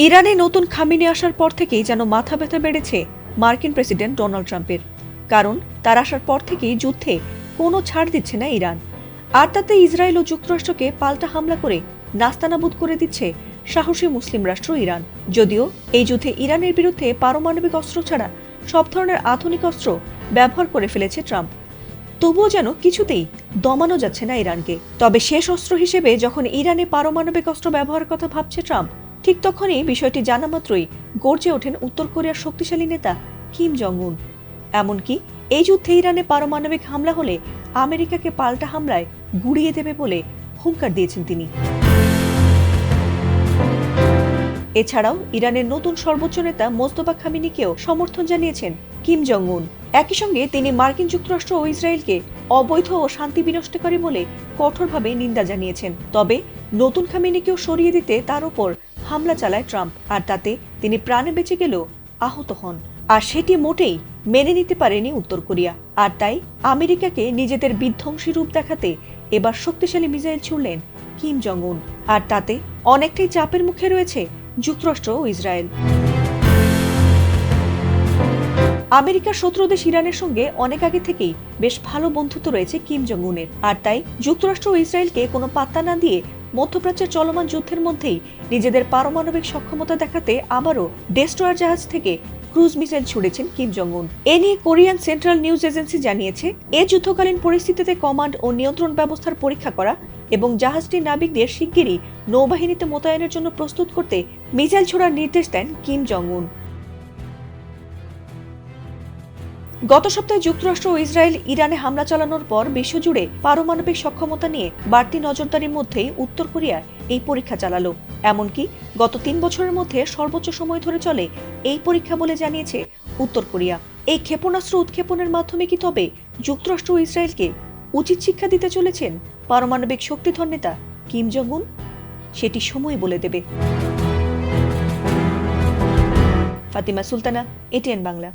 ইরানে নতুন খামেনি আসার পর থেকেই যেন মাথা ব্যথা বেড়েছে মার্কিন প্রেসিডেন্ট ডোনাল্ড ট্রাম্পের। কারণ তার আসার পর থেকেই যুদ্ধে কোনো ছাড় দিচ্ছে না ইরান। আর তাতে ইসরায়েল ও যুক্তরাষ্ট্রকে পাল্টা হামলা করে নাস্তানাবুদ করে দিচ্ছে সাহসী মুসলিম রাষ্ট্র ইরান। যদিও এই যুদ্ধে ইরানের বিরুদ্ধে পারমাণবিক অস্ত্র ছাড়া সব ধরনের আধুনিক অস্ত্র ব্যবহার করে ফেলেছে ট্রাম্প, তবুও যেন কিছুতেই দমানো যাচ্ছে না ইরানকে। তবে শেষ অস্ত্র হিসেবে যখন ইরানে পারমাণবিক অস্ত্র ব্যবহারের কথা ভাবছে ট্রাম্প, ঠিক তখনই বিষয়টি জানা মাত্রই গর্জে ওঠেন উত্তর কোরিয়ার শক্তিশালী নেতা কিম জং উন। এমনকি এই যুদ্ধে ইরানে পারমাণবিক হামলা হলে আমেরিকাকে পাল্টা হামলায় গুড়িয়ে দেবে বলে হুঙ্কার দিয়েছেন তিনি। এছাড়াও ইরানের নতুন সর্বোচ্চ নেতা মোস্তফা খামেনিকেও সমর্থন জানিয়েছেন কিম জং উন। একই সঙ্গে তিনি মার্কিন যুক্তরাষ্ট্র ও ইসরায়েলকে অবৈধ ও শান্তি বিনষ্টকারী বলে কঠোরভাবে নিন্দা জানিয়েছেন। তবে নতুন খামেনিকেও সরিয়ে দিতে তার উপর হামলা চালায় ট্রাম্প, আর তাতে তিনি প্রাণে বেঁচে গেলেও আহত হন। আর সেটি মোটেই মেনে নিতে পারেনি উত্তর কোরিয়া। আর তাই আমেরিকাকে নিজেদের বিধ্বংসী রূপ দেখাতে এবার শক্তিশালী মিসাইল ছুড়লেন কিম জং উন। আর তাতে অনেকটাই চাপের মুখে রয়েছে যুক্তরাষ্ট্র ও ইসরায়েল। আমেরিকার শত্রু দেশ ইরানের সঙ্গে অনেক আগে থেকেই বেশ ভালো বন্ধুত্ব রয়েছে কিম জং উনের। আর তাই যুক্তরাষ্ট্র ও ইসরায়েলকে কোনো পাত্তা না দিয়ে মধ্যপ্রাচ্যের চলমান যুদ্ধের মধ্যেই নিজেদের পারমাণবিক সক্ষমতা দেখাতে আবারও ডেস্ট্রয়ার জাহাজ থেকে ক্রুজ মিসাইল ছুড়েছেন কিম জং উন। এ নিয়ে কোরিয়ান সেন্ট্রাল নিউজ এজেন্সি জানিয়েছে, এ যুদ্ধকালীন পরিস্থিতিতে কমান্ড ও নিয়ন্ত্রণ ব্যবস্থার পরীক্ষা করা এবং জাহাজটির নাবিকদের শিগগিরই নৌবাহিনীতে মোতায়েনের জন্য প্রস্তুত করতে মিসাইল ছোড়ার নির্দেশ দেন কিম জং উন। গত সপ্তাহে যুক্তরাষ্ট্র ও ইসরায়েল ইরানে হামলা চালানোর পর বিশ্বজুড়ে পারমাণবিক সক্ষমতা নিয়ে বাড়তি নজরদারির মধ্যেই উত্তর কোরিয়া এই পরীক্ষা চালালো। এমনকি গত 3 বছরের মধ্যে সর্বোচ্চ সময় ধরে চলে এই পরীক্ষা বলে জানিয়েছে উত্তর কোরিয়া। এই ক্ষেপণাস্ত্র উৎক্ষেপণের মাধ্যমে কি তবে যুক্তরাষ্ট্র ও ইসরায়েলকে উচিত শিক্ষা দিতে চলেছেন পারমাণবিক শক্তিধর নেতা কিম জং উন? সেটি সময় বলে দেবে। ফাতিমা সুলতানা, এটিএন বাংলা।